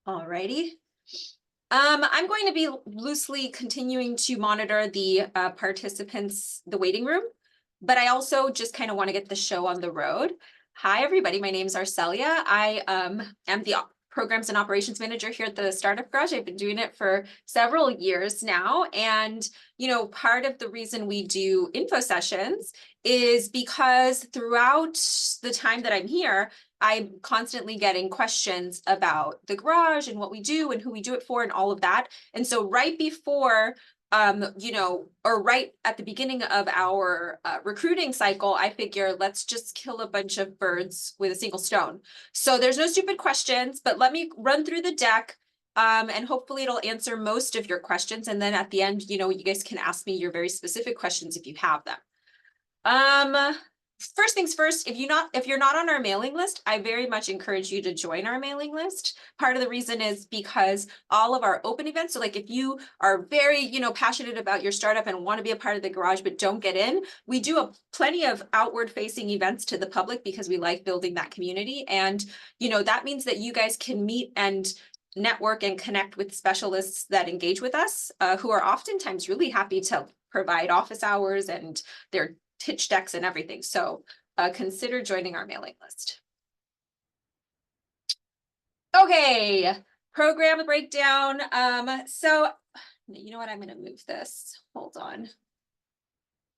Alrighty. I'm going to be loosely continuing to monitor the participants, the waiting room, but I also just kind of want to get the show on the road. Hi, everybody. My name is Arcelia. I am the Programs and Operations Manager here at the Startup Garage. I've been doing it for several years now. And, part of the reason we do info sessions is because throughout the time that I'm here, I'm constantly getting questions about the garage and what we do and who we do it for and all of that. And so right before, or right at the beginning of our recruiting cycle, I figure let's just kill a bunch of birds with a single stone. So there's no stupid questions, but let me run through the deck. And hopefully it'll answer most of your questions. And then at the end, you guys can ask me your very specific questions if you have them. First things first, if you're not on our mailing list, I very much encourage you to join our mailing list. Part of the reason is because all of our open events, so like if you are very, passionate about your startup and want to be a part of the garage but don't get in, we do plenty of outward facing events to the public because we like building that community. And, that means that you guys can meet and network and connect with specialists that engage with us, who are oftentimes really happy to provide office hours and their pitch decks and everything. So consider joining our mailing list. Okay, program breakdown. So you know what? I'm going to move this. Hold on.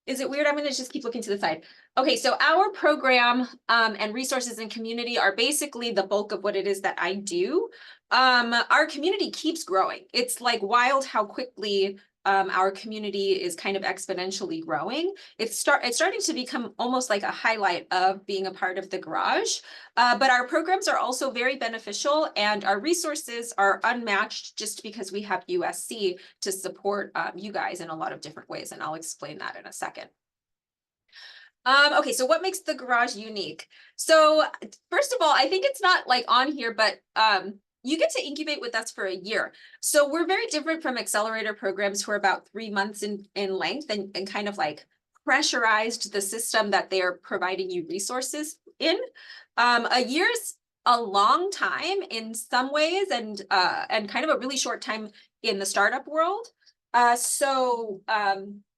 Is it weird? I'm going to just keep looking to the side. Okay, so our program and resources and community are basically the bulk of what it is that I do. Our community keeps growing. It's like wild how quickly our community is kind of exponentially growing. It's starting to become almost like a highlight of being a part of the garage. But our programs are also very beneficial and our resources are unmatched just because we have USC to support you guys in a lot of different ways. And I'll explain that in a second. Okay, so what makes the garage unique? So first of all, I think it's not like on here, but you get to incubate with us for a year. So we're very different from accelerator programs who are about 3 months in length and kind of like pressurized the system that they are providing you resources in. A year's a long time in some ways and kind of a really short time in the startup world.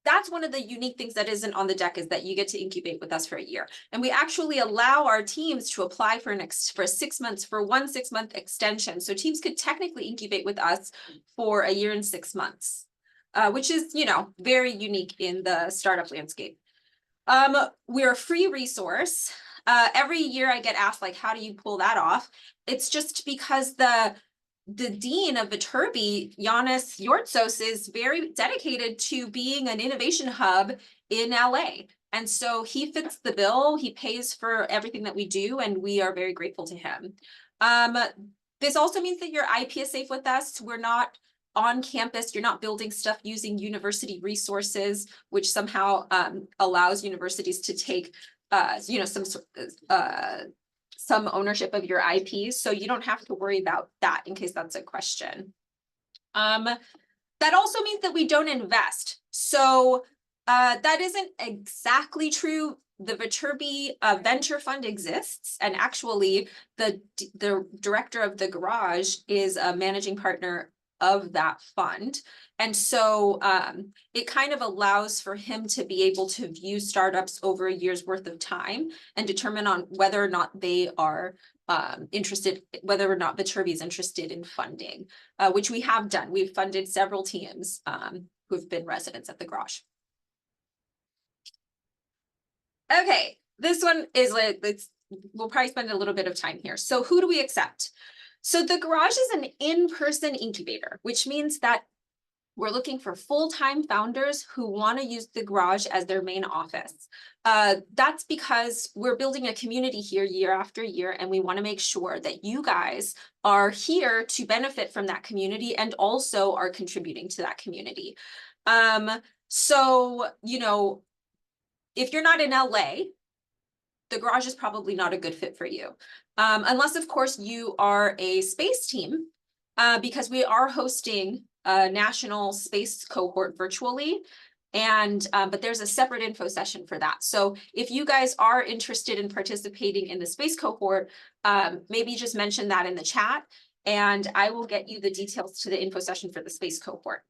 That's one of the unique things that isn't on the deck is that you get to incubate with us for a year. And we actually allow our teams to apply for 6 months, for 1 6-month extension. So teams could technically incubate with us for a year and 6 months, which is, very unique in the startup landscape. We're a free resource. Every year I get asked, like, how do you pull that off? It's just because the dean of Viterbi, Yanis Yortsos, is very dedicated to being an innovation hub in LA. And so he fits the bill, he pays for everything that we do, and we are very grateful to him. This also means that your IP is safe with us. We're not on campus, you're not building stuff using university resources, which somehow allows universities to take some ownership of your IPs. So you don't have to worry about that in case that's a question. That also means that we don't invest. So that isn't exactly true. The Viterbi Venture Fund exists, and actually the director of the garage is a managing partner of that fund. And so it kind of allows for him to be able to view startups over a year's worth of time and determine on whether or not they are interested, whether or not Viterbi is interested in funding, which we have done. We've funded several teams who've been residents at the garage. Okay, this one is we'll probably spend a little bit of time here. So who do we accept? So the garage is an in-person incubator, which means that we're looking for full-time founders who want to use the garage as their main office. That's because we're building a community here year after year, and we want to make sure that you guys are here to benefit from that community and also are contributing to that community. So, if you're not in LA, the garage is probably not a good fit for you. Unless, of course, you are a space team, because we are hosting a national space cohort virtually. But there's a separate info session for that. So if you guys are interested in participating in the space cohort, maybe just mention that in the chat. and I will get you the details to the info session for the space cohort.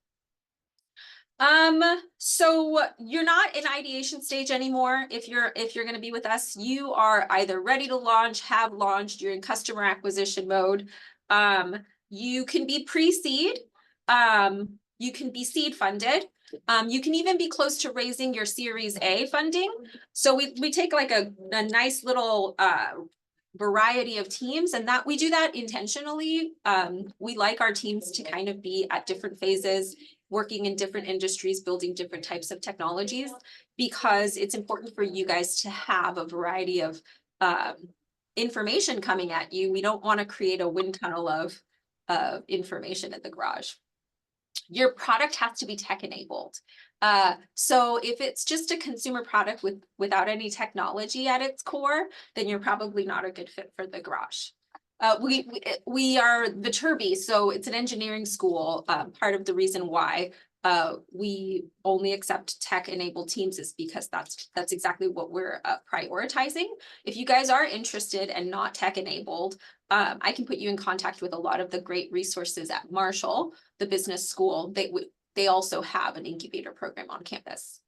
So you're not in ideation stage anymore. If you're going to be with us, you are either ready to launch, have launched, you're in customer acquisition mode. You can be pre-seed, you can be seed funded. You can even be close to raising your Series A funding. So we take like a nice little variety of teams, and that we do that intentionally. We like our teams to kind of be at different phases, working in different industries, building different types of technologies, because it's important for you guys to have a variety of information coming at you. We don't want to create a wind tunnel of information in the garage. Your product has to be tech enabled. So if it's just a consumer product without any technology at its core, then you're probably not a good fit for the garage. We are Viterbi, so it's an engineering school. Part of the reason why we only accept tech-enabled teams is because that's exactly what we're prioritizing. If you guys are interested and not tech-enabled, I can put you in contact with a lot of the great resources at Marshall, the business school. They also have an incubator program on campus.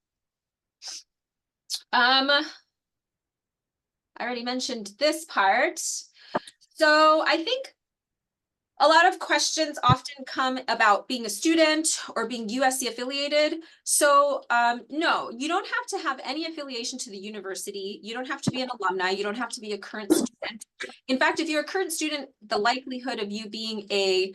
I already mentioned this part. So I think a lot of questions often come about being a student or being USC affiliated. So no, you don't have to have any affiliation to the university. You don't have to be an alumni. You don't have to be a current student. In fact, if you're a current student, the likelihood of you being a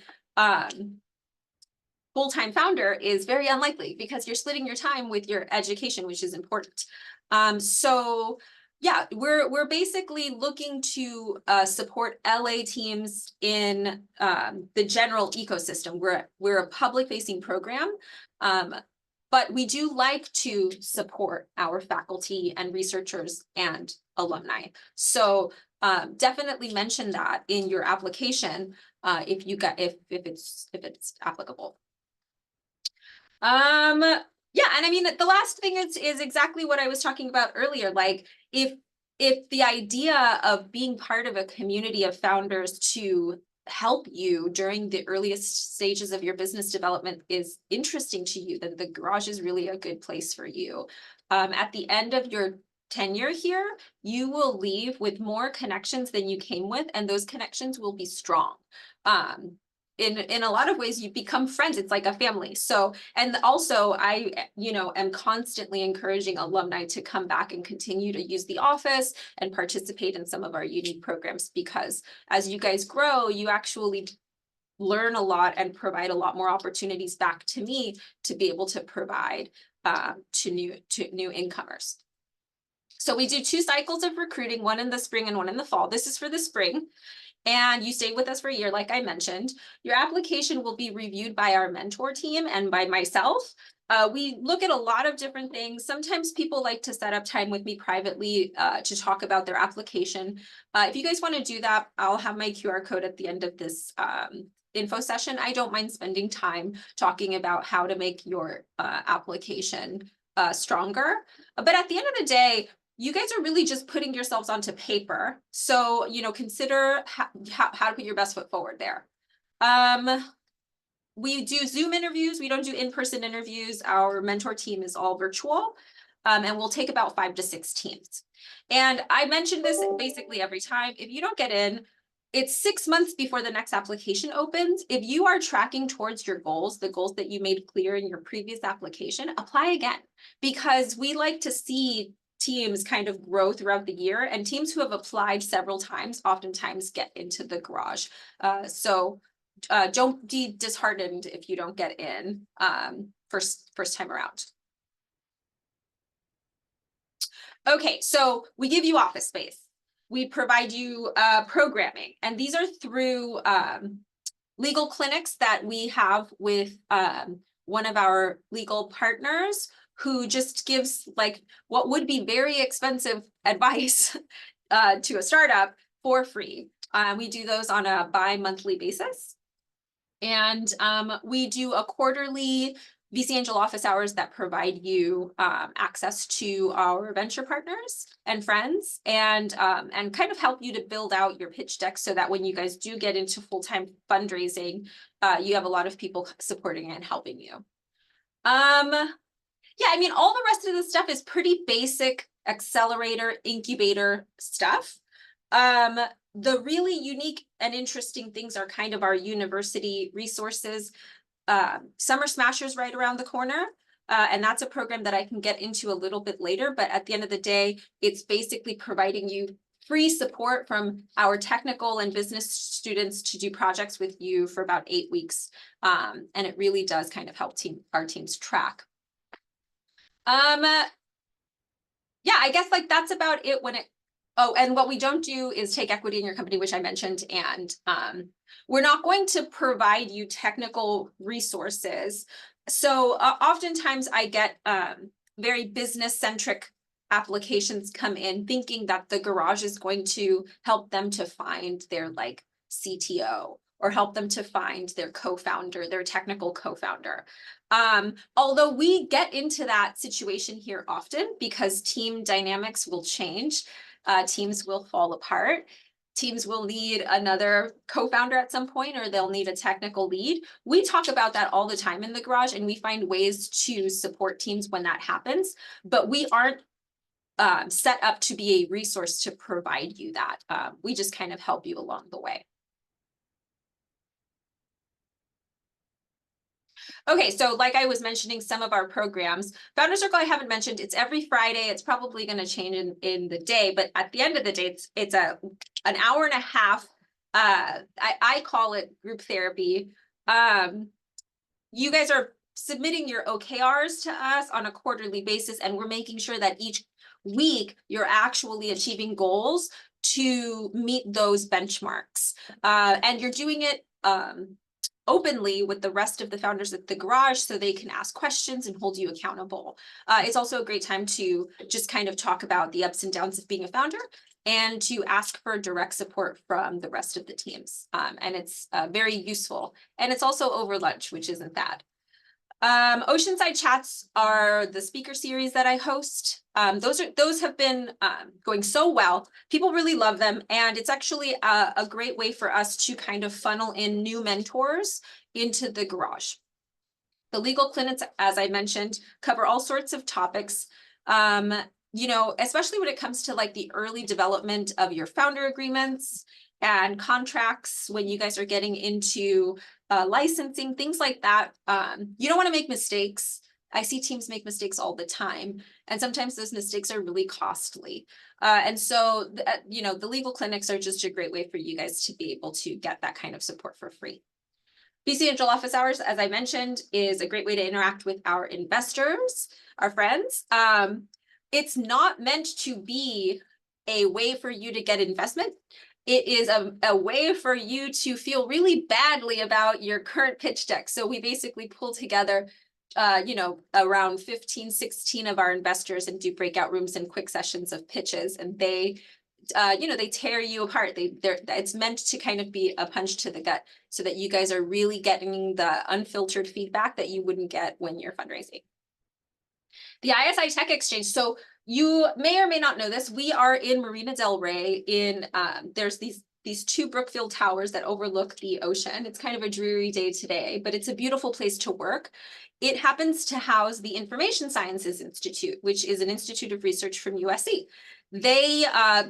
full-time founder is very unlikely because you're splitting your time with your education, which is important. So yeah, we're basically looking to support LA teams in the general ecosystem. We're a public-facing program, but we do like to support our faculty and researchers and alumni. So definitely mention that in your application if it's applicable. Yeah, and I mean the last thing is exactly what I was talking about earlier. Like if the idea of being part of a community of founders to help you during the earliest stages of your business development is interesting to you, then the garage is really a good place for you. At the end of your tenure here, you will leave with more connections than you came with, and those connections will be strong. In a lot of ways, you become friends. It's like a family. So, and also I, am constantly encouraging alumni to come back and continue to use the office and participate in some of our unique programs, because as you guys grow, you actually learn a lot and provide a lot more opportunities back to me to be able to provide to new incomers. So we do 2 cycles of recruiting, one in the spring and one in the fall. This is for the spring. And you stay with us for a year, like I mentioned. Your application will be reviewed by our mentor team and by myself. We look at a lot of different things. Sometimes people like to set up time with me privately to talk about their application. If you guys want to do that, I'll have my QR code at the end of this info session. I don't mind spending time talking about how to make your application stronger. But at the end of the day, you guys are really just putting yourselves onto paper. So, consider how to put your best foot forward there. We do Zoom interviews. We don't do in-person interviews. Our mentor team is all virtual, and we'll take about 5 to 6 teams. And I mention this basically every time. If you don't get in, it's 6 months before the next application opens. If you are tracking towards your goals, the goals that you made clear in your previous application, apply again, because we like to see teams kind of grow throughout the year, and teams who have applied several times oftentimes get into the garage. So don't be disheartened if you don't get in first time around. Okay, so we give you office space. We provide you programming, and these are through legal clinics that we have with one of our legal partners, who just gives like what would be very expensive advice to a startup for free. We do those on a bi-monthly basis. And we do a quarterly VC Angel office hours that provide you access to our venture partners and friends, and kind of help you to build out your pitch deck so that when you guys do get into full-time fundraising, you have a lot of people supporting and helping you. Yeah, I mean, all the rest of the stuff is pretty basic accelerator, incubator stuff. The really unique and interesting things are kind of our university resources. Summer Smashers right around the corner. And that's a program that I can get into a little bit later. But at the end of the day, it's basically providing you free support from our technical and business students to do projects with you for about 8 weeks. And it really does kind of help our teams track. Yeah, I guess like that's about it when it, oh, and what we don't do is take equity in your company, which I mentioned, and we're not going to provide you technical resources. So oftentimes I get very business-centric applications come in thinking that the garage is going to help them to find their like CTO or help them to find their co-founder, their technical co-founder. Although we get into that situation here often because team dynamics will change, teams will fall apart, teams will need another co-founder at some point, or they'll need a technical lead. We talk about that all the time in the garage, and we find ways to support teams when that happens, but we aren't set up to be a resource to provide you that. We just kind of help you along the way. Okay, so like I was mentioning some of our programs, Founder Circle I haven't mentioned, it's every Friday. It's probably going to change in the day, but at the end of the day, it's an hour and a half. I call it group therapy. You guys are submitting your OKRs to us on a quarterly basis, and we're making sure that each week you're actually achieving goals to meet those benchmarks. And you're doing it openly with the rest of the founders at the garage so they can ask questions and hold you accountable. It's also a great time to just kind of talk about the ups and downs of being a founder and to ask for direct support from the rest of the teams. And it's very useful. And it's also over lunch, which isn't bad. Oceanside Chats are the speaker series that I host. Those have been going so well. People really love them, and it's actually a great way for us to kind of funnel in new mentors into the garage. The legal clinics, as I mentioned, cover all sorts of topics. You know, especially when it comes to like the early development of your founder agreements and contracts when you guys are getting into licensing, things like that. You don't want to make mistakes. I see teams make mistakes all the time, and sometimes those mistakes are really costly. And so, you know, the legal clinics are just a great way for you guys to be able to get that kind of support for free. VC Angel Office Hours, as I mentioned, is a great way to interact with our investors, our friends. It's not meant to be a way for you to get investment. It is a way for you to feel really badly about your current pitch deck. So we basically pull together, you know, around 15, 16 of our investors and do breakout rooms and quick sessions of pitches. And they, you know, they tear you apart. It's meant to kind of be a punch to the gut so that you guys are really getting the unfiltered feedback that you wouldn't get when you're fundraising. The ISI Tech Exchange. So you may or may not know this. We are in Marina Del Rey. There's these two Brookfield towers that overlook the ocean. It's kind of a dreary day today, but it's a beautiful place to work. It happens to house the Information Sciences Institute, which is an institute of research from USC. They,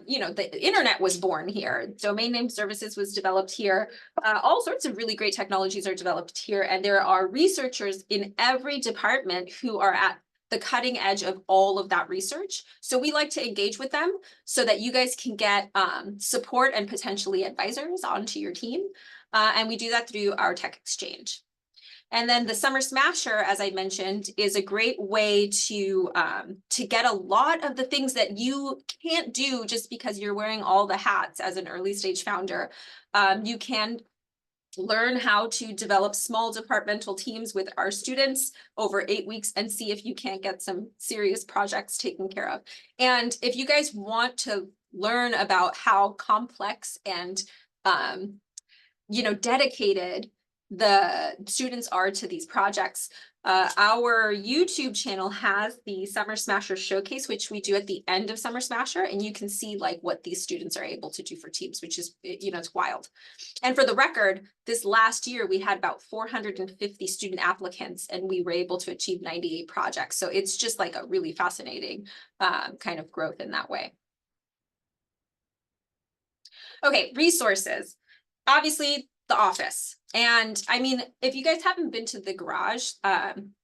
you know, the internet was born here. Domain name services was developed here. All sorts of really great technologies are developed here. And there are researchers in every department who are at the cutting edge of all of that research. So we like to engage with them so that you guys can get support and potentially advisors onto your team. And we do that through our tech exchange. And then the Summer Smasher, as I mentioned, is a great way to get a lot of the things that you can't do just because you're wearing all the hats as an early stage founder. You can learn how to develop small departmental teams with our students over 8 weeks and see if you can't get some serious projects taken care of. And if you guys want to learn about how complex and you know, dedicated the students are to these projects. Our YouTube channel has the Summer Smasher Showcase, which we do at the end of Summer Smasher, and you can see like what these students are able to do for teams, which is, you know, it's wild. And for the record, this last year, we had about 450 student applicants, and we were able to achieve 98 projects. So it's just like a really fascinating kind of growth in that way. Okay, resources. Obviously, the office. And I mean, if you guys haven't been to the garage,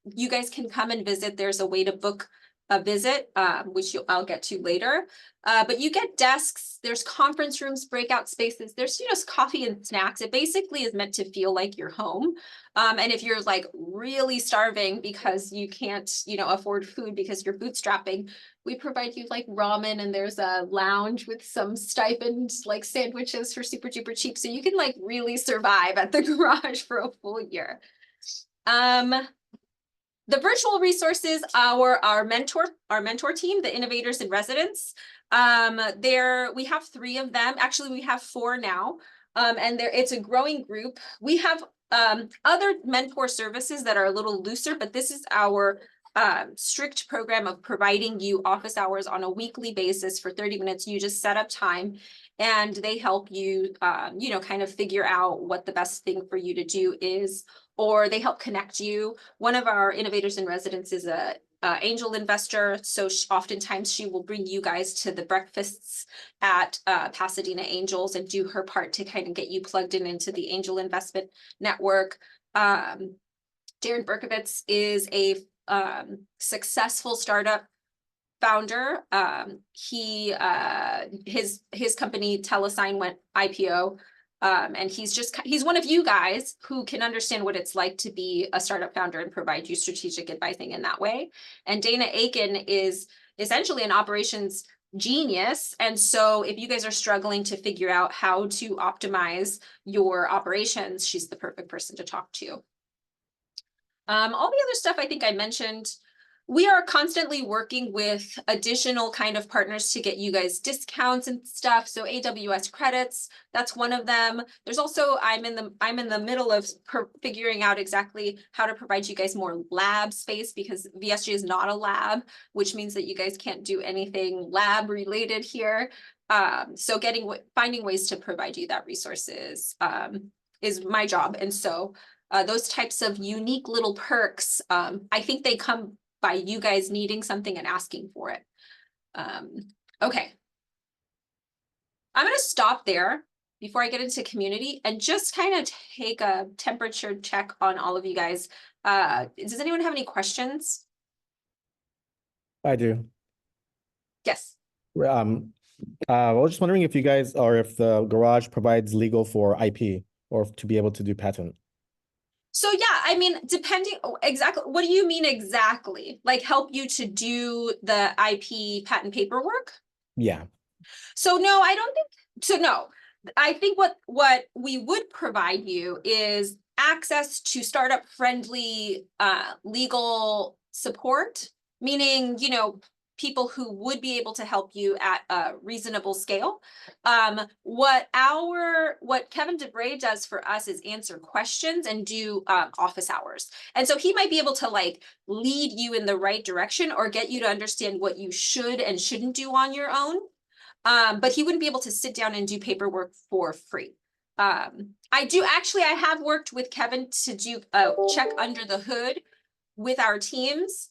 you guys can come and visit. There's a way to book a visit, which I'll get to later. But you get desks, there's conference rooms, breakout spaces, there's, you know, coffee and snacks. It basically is meant to feel like you're home. And if you're like really starving because you can't, you know, afford food because you're bootstrapping, we provide you like ramen, and there's a lounge with some stipend like sandwiches for super duper cheap. So you can like really survive at the garage for a full year. The virtual resources, our mentor team, the innovators in residence. We have 3 of them. Actually, we have 4 now. And it's a growing group. We have other mentor services that are a little looser, but this is our strict program of providing you office hours on a weekly basis for 30 minutes. You just set up time and they help you, you know, kind of figure out what the best thing for you to do is, or they help connect you. One of our innovators in residence is a angel investor. So oftentimes she will bring you guys to the breakfasts at Pasadena Angels and do her part to kind of get you plugged into the angel investment network. Darren Berkovitz is a successful startup founder. His company Telesign went IPO. And he's one of you guys who can understand what it's like to be a startup founder and provide you strategic advising in that way. And Dana Aiken is essentially an operations genius. And so if you guys are struggling to figure out how to optimize your operations, she's the perfect person to talk to. All the other stuff I think I mentioned. We are constantly working with additional kind of partners to get you guys discounts and stuff. So AWS credits, that's one of them. There's also, I'm in the middle of figuring out exactly how to provide you guys more lab space, because VSG is not a lab, which means that you guys can't do anything lab related here. So finding ways to provide you that resources is my job. And so those types of unique little perks, I think they come by you guys needing something and asking for it. Okay. I'm going to stop there before I get into community and just kind of take a temperature check on all of you guys. Does anyone have any questions? I do. Yes. I was just wondering if you guys, or if the garage provides legal for IP or to be able to do patent. So yeah, I mean, depending exactly, what do you mean exactly? Like help you to do the IP patent paperwork? Yeah. So no, I don't think so. No, I think what we would provide you is access to startup friendly legal support, meaning, you know, people who would be able to help you at a reasonable scale. What Kevin DeBray does for us is answer questions and do office hours. And so he might be able to like lead you in the right direction or get you to understand what you should and shouldn't do on your own. But he wouldn't be able to sit down and do paperwork for free. I have worked with Kevin to do a check under the hood with our teams,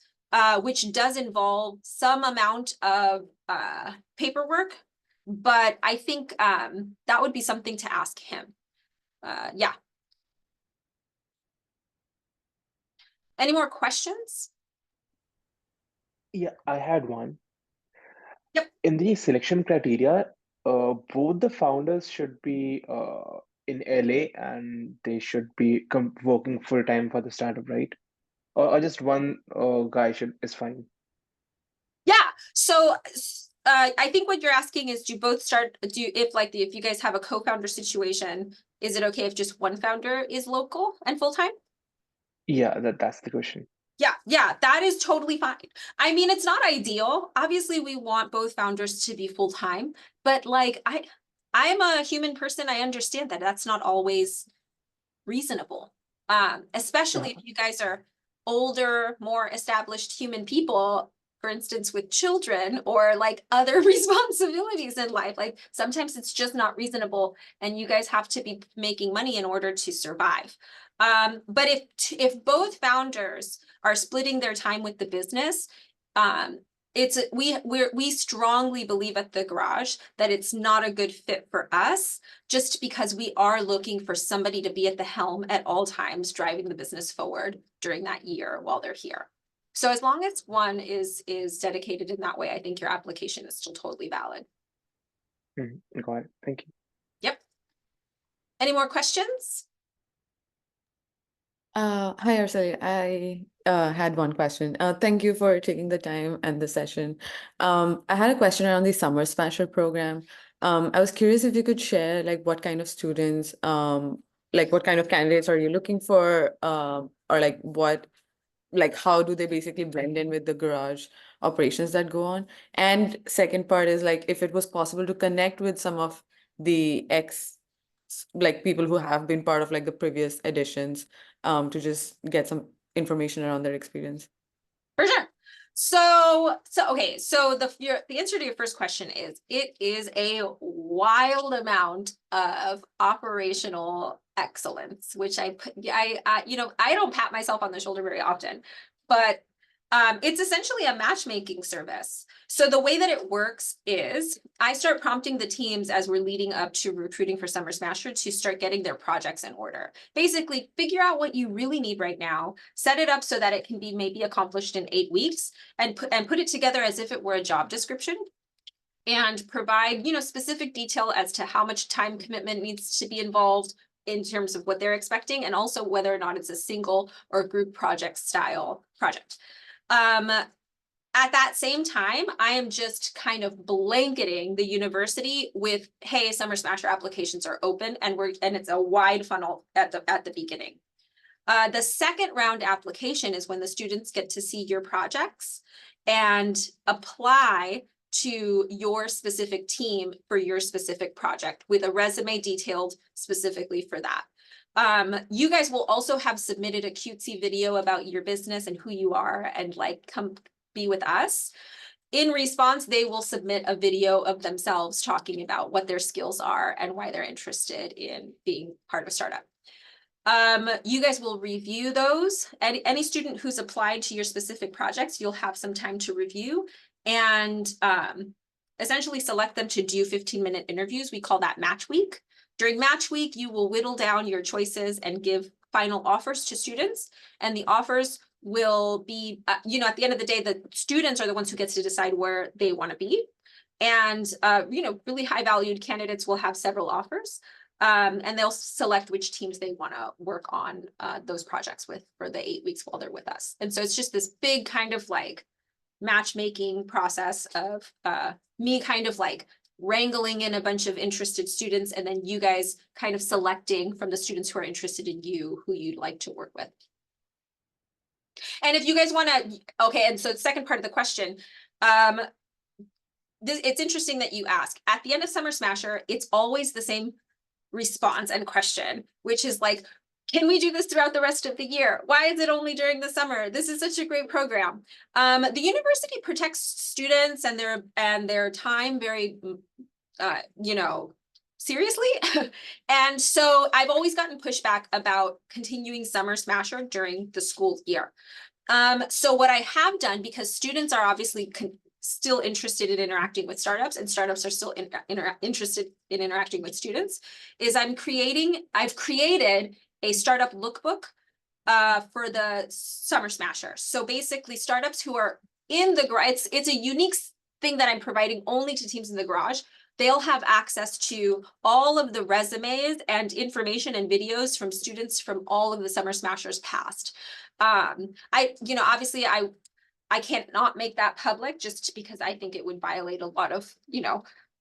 which does involve some amount of paperwork, but I think that would be something to ask him. Yeah. Any more questions? Yeah, I had one. Yep. In the selection criteria, both the founders should be in LA and they should be working full time for the startup, right? Or just one guy is fine. Yeah. So I think what you're asking is, if you guys have a co-founder situation, is it okay if just one founder is local and full-time? Yeah, that's the question. Yeah, that is totally fine. I mean, it's not ideal. Obviously, we want both founders to be full-time, but like I'm a human person. I understand that that's not always reasonable. Especially if you guys are older, more established human people, for instance, with children or like other responsibilities in life. Like sometimes it's just not reasonable and you guys have to be making money in order to survive. But if both founders are splitting their time with the business, we strongly believe at the garage that it's not a good fit for us, just because we are looking for somebody to be at the helm at all times, driving the business forward during that year while they're here. So as long as one is dedicated in that way, I think your application is still totally valid. Got it. Thank you. Yep. Any more questions? Hi, Arcelia. I had one question. Thank you for taking the time and the session. I had a question around the Summer Smasher program. I was curious if you could share like what kind of students, like what kind of candidates are you looking for, or like how do they basically blend in with the garage operations that go on? And second part is like if it was possible to connect with some of the like people who have been part of like the previous editions, to just get some information around their experience. For sure. So the answer to your first question is it is a wild amount of operational excellence, which I don't pat myself on the shoulder very often, but it's essentially a matchmaking service. So the way that it works is I start prompting the teams as we're leading up to recruiting for Summer Smasher to start getting their projects in order. Basically, figure out what you really need right now, set it up so that it can be maybe accomplished in 8 weeks, and put it together as if it were a job description, and provide, specific detail as to how much time commitment needs to be involved in terms of what they're expecting, and also whether or not it's a single or group project style project. At that same time, I am just kind of blanketing the university with, hey, Summer Smasher applications are open, and it's a wide funnel at the beginning. The second round application is when the students get to see your projects and apply to your specific team for your specific project with a resume detailed specifically for that. You guys will also have submitted a cutesy video about your business and who you are, and like come be with us. In response, they will submit a video of themselves talking about what their skills are and why they're interested in being part of a startup. You guys will review those. Any student who's applied to your specific projects, you'll have some time to review and essentially select them to do 15-minute interviews. We call that match week. During match week, you will whittle down your choices and give final offers to students, and the offers will be, at the end of the day, the students are the ones who gets to decide where they want to be. And, really high valued candidates will have several offers, and they'll select which teams they want to work on those projects with for the 8 weeks while they're with us. And so it's just this big kind of like matchmaking process of me kind of like wrangling in a bunch of interested students, and then you guys kind of selecting from the students who are interested in you who you'd like to work with. And if you guys want to, okay, and so the second part of the question, it's interesting that you ask. At the end of Summer Smasher, it's always the same response and question, which is like, can we do this throughout the rest of the year? Why is it only during the summer? This is such a great program. The university protects students and their time very, seriously. And so I've always gotten pushback about continuing Summer Smasher during the school year. So what I have done, because students are obviously still interested in interacting with startups, and startups are still interested in interacting with students, is I've created a startup lookbook for the Summer Smasher. So basically startups who are in the garage, it's a unique thing that I'm providing only to teams in the garage. They'll have access to all of the resumes and information and videos from students from all of the Summer Smashers past. Obviously I can't not make that public just because I think it would violate a lot of,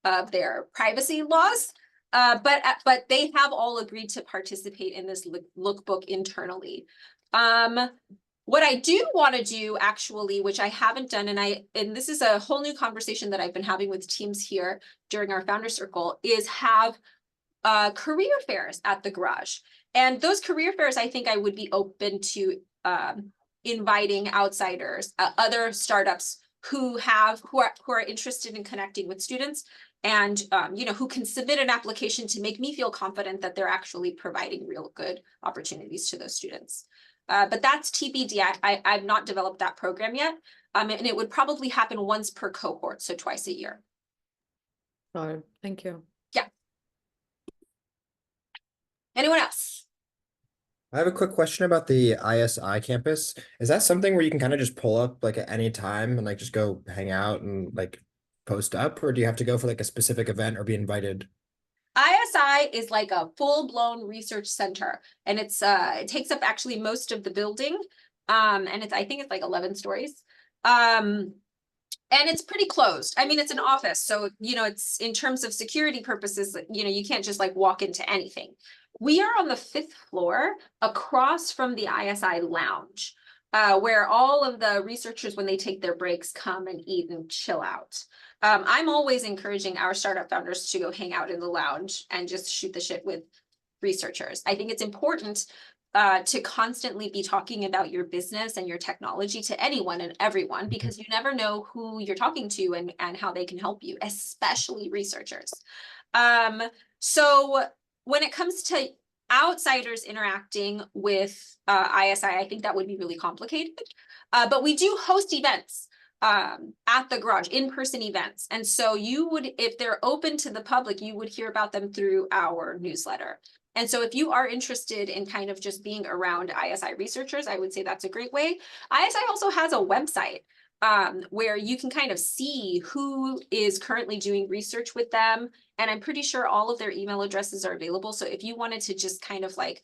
of their privacy laws. But they have all agreed to participate in this lookbook internally. What I do want to do actually, which I haven't done, and this is a whole new conversation that I've been having with teams here during our founder circle, is have career fairs at the garage. And those career fairs, I think I would be open to inviting outsiders, other startups who are interested in connecting with students, and who can submit an application to make me feel confident that they're actually providing real good opportunities to those students. But that's TBD. I've not developed that program yet. And it would probably happen once per cohort, so twice a year. Got it. Thank you. Anyone else? I have a quick question about the ISI campus. Is that something where you can kind of just pull up like at any time and like just go hang out and like post up, or do you have to go for like a specific event or be invited? ISI is like a full-blown research center, and it takes up actually most of the building. And I think it's like 11 stories. And it's pretty closed. I mean, it's an office, so it's in terms of security purposes, you can't just like walk into anything. We are on the 5th floor across from the ISI lounge, where all of the researchers, when they take their breaks, come and eat and chill out. I'm always encouraging our startup founders to go hang out in the lounge and just shoot the shit with researchers. I think it's important to constantly be talking about your business and your technology to anyone and everyone, because you never know who you're talking to and how they can help you, especially researchers. So when it comes to outsiders interacting with ISI, I think that would be really complicated. But we do host events at the garage, in-person events. And so you would, if they're open to the public, you would hear about them through our newsletter. And so if you are interested in kind of just being around ISI researchers, I would say that's a great way. ISI also has a website where you can kind of see who is currently doing research with them. And I'm pretty sure all of their email addresses are available. So if you wanted to just kind of like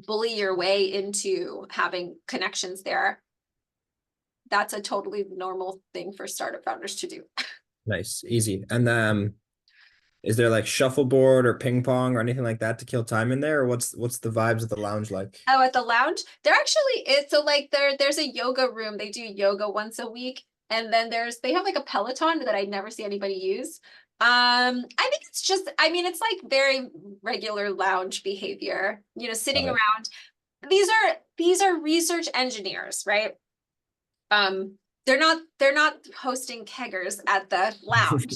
bully your way into having connections there, that's a totally normal thing for startup founders to do. Nice, easy. And is there like shuffleboard or ping pong or anything like that to kill time in there? Or what's the vibes of the lounge like? Oh, at the lounge, there actually is. So like there's a yoga room. They do yoga once a week. And then they have like a Peloton that I never see anybody use. I think it's just, it's like very regular lounge behavior, sitting around. These are research engineers, right? They're not hosting keggers at the lounge.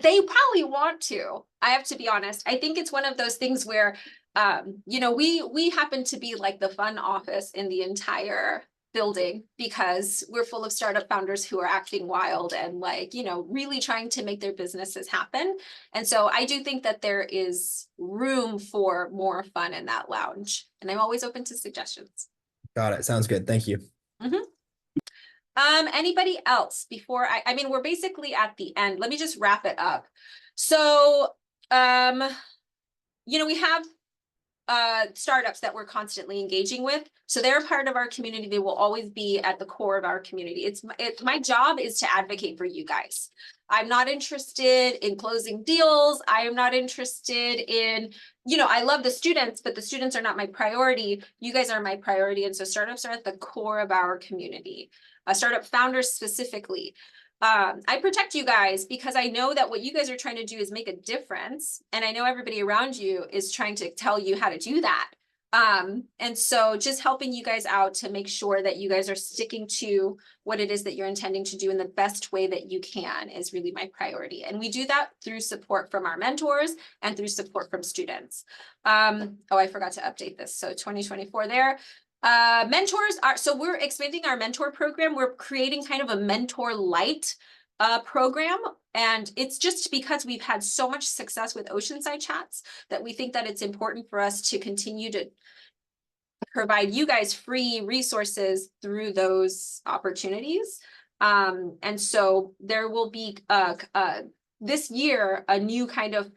They probably want to. I have to be honest. I think it's one of those things where, we happen to be like the fun office in the entire building, because we're full of startup founders who are acting wild and like, really trying to make their businesses happen. And so I do think that there is room for more fun in that lounge. And I'm always open to suggestions. Got it. Sounds good. Thank you. Mm-hmm. Anybody else before we're basically at the end. Let me just wrap it up. So, we have startups that we're constantly engaging with. So they're part of our community. They will always be at the core of our community. My job is to advocate for you guys. I'm not interested in closing deals. I am not interested in, I love the students, but the students are not my priority. You guys are my priority. And so startups are at the core of our community. Startup founders specifically. I protect you guys because I know that what you guys are trying to do is make a difference. And I know everybody around you is trying to tell you how to do that. And so just helping you guys out to make sure that you guys are sticking to what it is that you're intending to do in the best way that you can is really my priority. And we do that through support from our mentors and through support from students. I forgot to update this. So 2024 there. Mentors so we're expanding our mentor program. We're creating kind of a mentor light program, and it's just because we've had so much success with Oceanside chats that we think that it's important for us to continue to provide you guys free resources through those opportunities. And so there will be this year a new kind of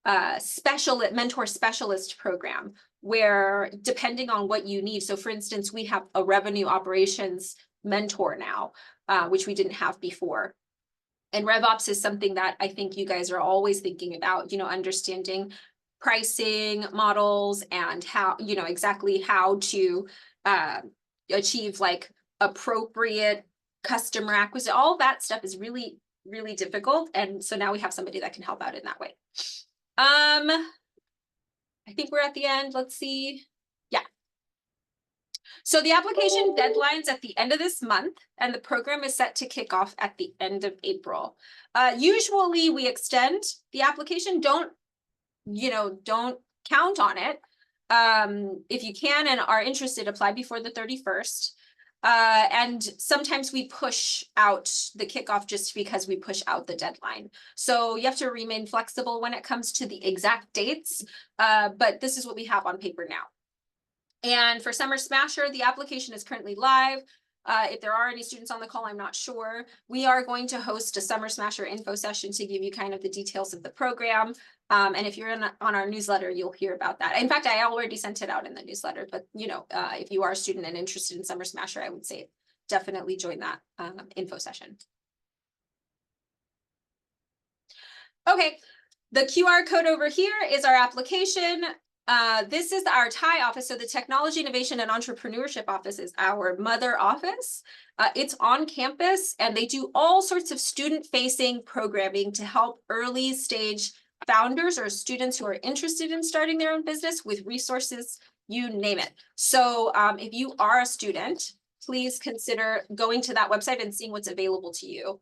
mentor specialist program, where depending on what you need. So for instance, we have a revenue operations mentor now, which we didn't have before. And RevOps is something that I think you guys are always thinking about, understanding pricing models and how, exactly how to achieve like appropriate customer acquisition. All that stuff is really, really difficult. And so now we have somebody that can help out in that way. I think we're at the end. Let's see. Yeah. So the application deadline's at the end of this month, and the program is set to kick off at the end of April. Usually we extend the application. Don't count on it. If you can and are interested, apply before the 31st. And sometimes we push out the kickoff just because we push out the deadline. So you have to remain flexible when it comes to the exact dates. But this is what we have on paper now. And for Summer Smasher, the application is currently live. If there are any students on the call, I'm not sure. We are going to host a Summer Smasher info session to give you kind of the details of the program. And if you're on our newsletter, you'll hear about that. In fact, I already sent it out in the newsletter, but if you are a student and interested in Summer Smasher, I would say definitely join that info session. Okay, the QR code over here is our application. This is our TIE office. So the Technology, Innovation, and Entrepreneurship office is our mother office. It's on campus, and they do all sorts of student-facing programming to help early stage founders or students who are interested in starting their own business with resources, you name it. So if you are a student, please consider going to that website and seeing what's available to you.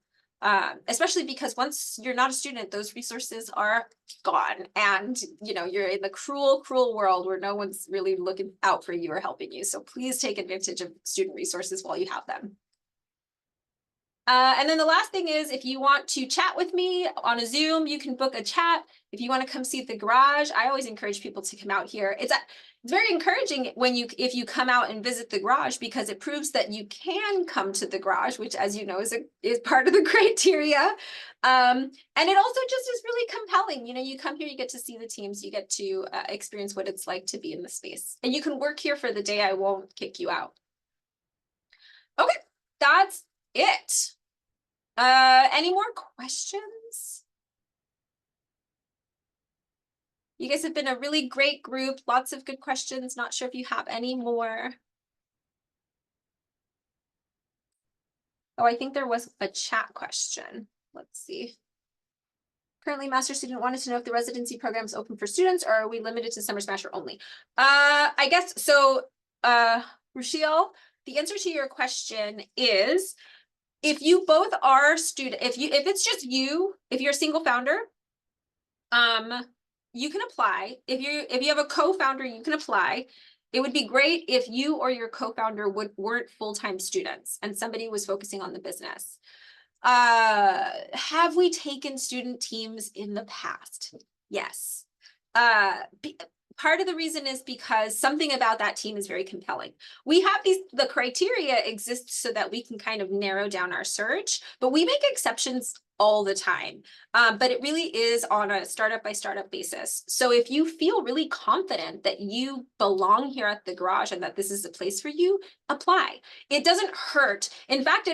Especially because once you're not a student, those resources are gone, and you're in the cruel world where no one's really looking out for you or helping you. So please take advantage of student resources while you have them. And then the last thing is, if you want to chat with me on a Zoom, you can book a chat. If you want to come see the garage, I always encourage people to come out here. It's very encouraging if you come out and visit the garage, because it proves that you can come to the garage, which, as you know, is part of the criteria. And it also just is really compelling. You come here, you get to see the teams, you get to experience what it's like to be in the space, and you can work here for the day. I won't kick you out. Okay, that's it. Any more questions? You guys have been a really great group. Lots of good questions. Not sure if you have any more. Oh, I think there was a chat question. Let's see. Currently, master student wanted to know if the residency program is open for students, or are we limited to Summer Smasher only? I guess so. Rochelle, the answer to your question is, if you both are student, if it's just you, if you're a single founder, you can apply. If you have a co-founder, you can apply. It would be great if you or your co-founder weren't full-time students and somebody was focusing on the business. Have we taken student teams in the past? Yes. Part of the reason is because something about that team is very compelling. We have the criteria exist so that we can kind of narrow down our search, but we make exceptions all the time. But it really is on a startup by startup basis. So if you feel really confident that you belong here at the garage and that this is a place for you, apply. It doesn't hurt. In fact,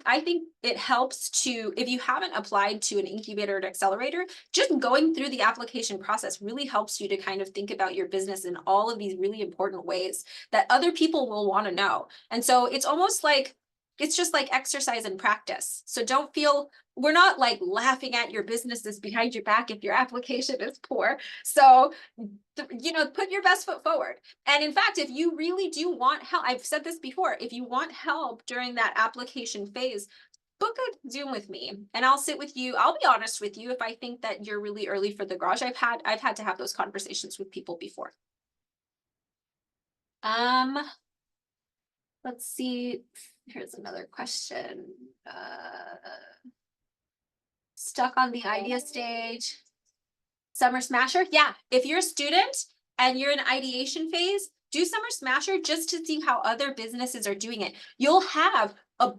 I think it helps if you haven't applied to an incubator or accelerator, just going through the application process really helps you to kind of think about your business in all of these really important ways that other people will want to know. And so it's almost like, it's just like exercise and practice. So don't feel, we're not like laughing at your businesses behind your back if your application is poor. So, put your best foot forward. And in fact, if you really do want help, I've said this before, if you want help during that application phase, book a Zoom with me and I'll sit with you. I'll be honest with you if I think that you're really early for the garage. I've had to have those conversations with people before. Let's see. Here's another question. Stuck on the idea stage. Summer Smasher? Yeah, if you're a student and you're in ideation phase, do Summer Smasher just to see how other businesses are doing it. You'll have a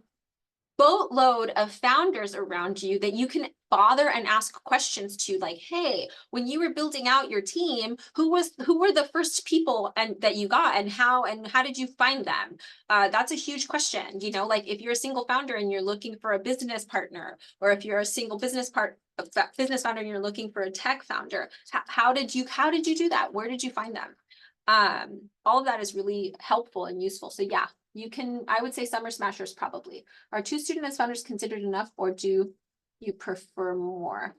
boatload of founders around you that you can bother and ask questions to, like, hey, when you were building out your team, who were the first people that you got, and how did you find them? That's a huge question. Like if you're a single founder and you're looking for a business partner, or if you're a single business founder and you're looking for a tech founder, how did you do that? Where did you find them? All of that is really helpful and useful. So yeah, I would say Summer Smashers probably. Are 2 student as founders considered enough, or do you prefer more?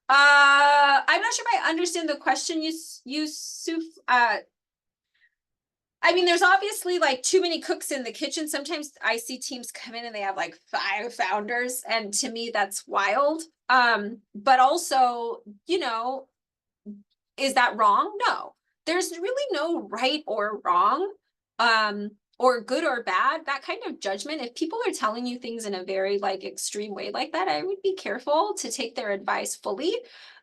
I'm not sure if I understand the question, Yusuf. I mean, there's obviously like too many cooks in the kitchen. Sometimes I see teams come in and they have like 5 founders, and to me that's wild. But also, you know, is that wrong? No. There's really no right or wrong, or good or bad. That kind of judgment, if people are telling you things in a very like extreme way like that, I would be careful to take their advice fully.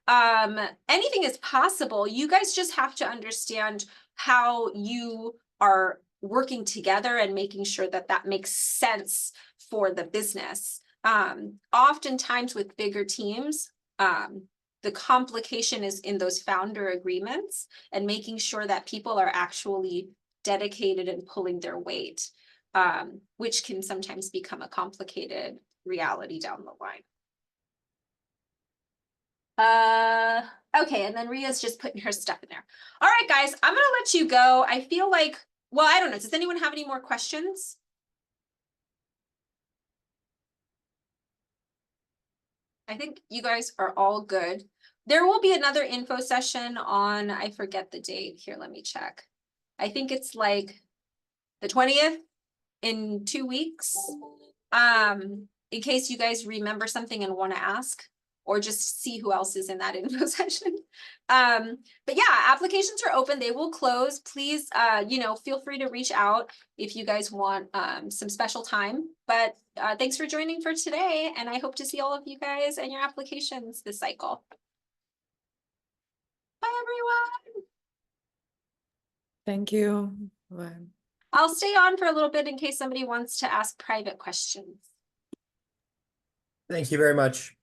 Anything is possible. You guys just have to understand how you are working together and making sure that that makes sense for the business. Oftentimes with bigger teams, the complication is in those founder agreements and making sure that people are actually dedicated and pulling their weight, which can sometimes become a complicated reality down the line. Okay, and then Ria's just putting her stuff in there. All right, guys, I'm gonna let you go. I feel like, well, I don't know. Does anyone have any more questions? I think you guys are all good. There will be another info session on, I forget the date. Here, let me check. I think it's like the 20th in 2 weeks. In case you guys remember something and want to ask, or just see who else is in that info session. But yeah, applications are open. They will close. Please, you know, feel free to reach out if you guys want some special time. But thanks for joining for today. And I hope to see all of you guys and your applications this cycle. Bye, everyone. Thank you. Bye. I'll stay on for a little bit in case somebody wants to ask private questions. Thank you very much.